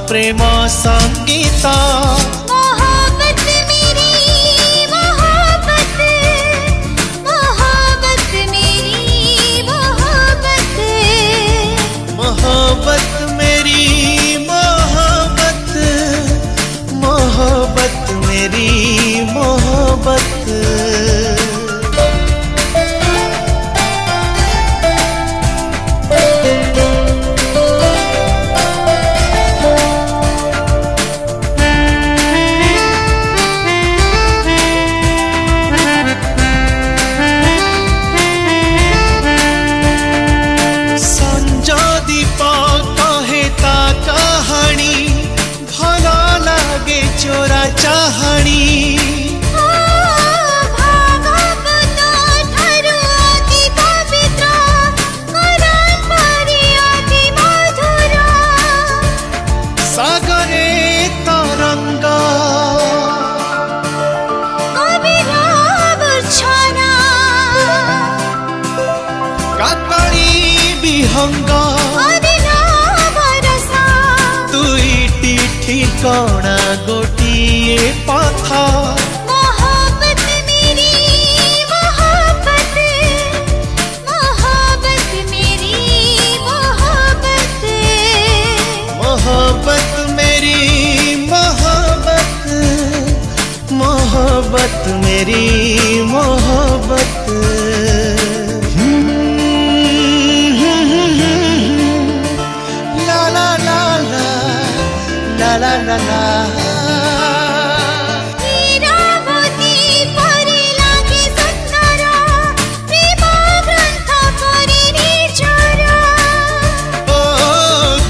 प्रेम संगीत। मोहब्बत मेरी मोहब्बत, मोहब्बत मेरी मोहब्बत, मोहब्बत मेरी मोहब्बत, मोहब्बत मेरी मोहब्बत। चोरा चाहणी भागवत ठारू अति पवित्र, कुरान परि अति मधुर, सागरे तरंग कविर मूर्छना, काकड़ी विहंग अदिना बरसा, दुईटी ठिकଣା गोटिए पथा। मोहब्बत मेरी मोहब्बत, मोहब्बत मेरी मोहब्बत, मोहब्बत मेरी मोहब्बत, मोहब्बत मेरी मोहब्बत। ला ला ला ला ला ला ला ला। हीरावती परि लागे सुंदर, प्रेम ग्रंथ परि निर्झर, ओ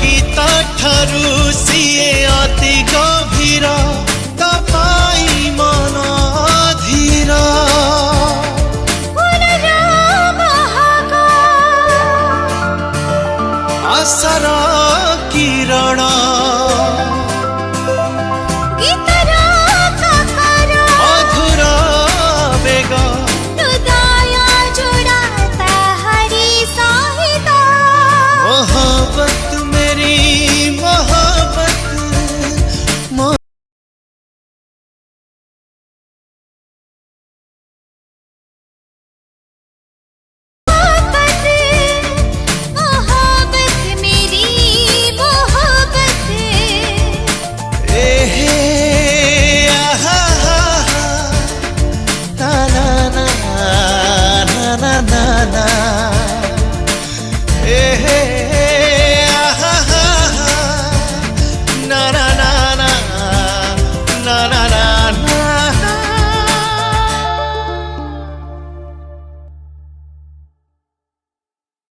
गीता ठारू सिए अति गभीर, तपाई मन धीर। फूलर महक आशार किरण, गीतर ककर मधुर बेग, हृदय जोड़ा ताहारी सहित। मोहब्बत मेरी मोहब्बत, मोहब्बत, मोहब्बत मेरी मोहब्बत, एहे आहा हा ना ना ना ना ना ना ना।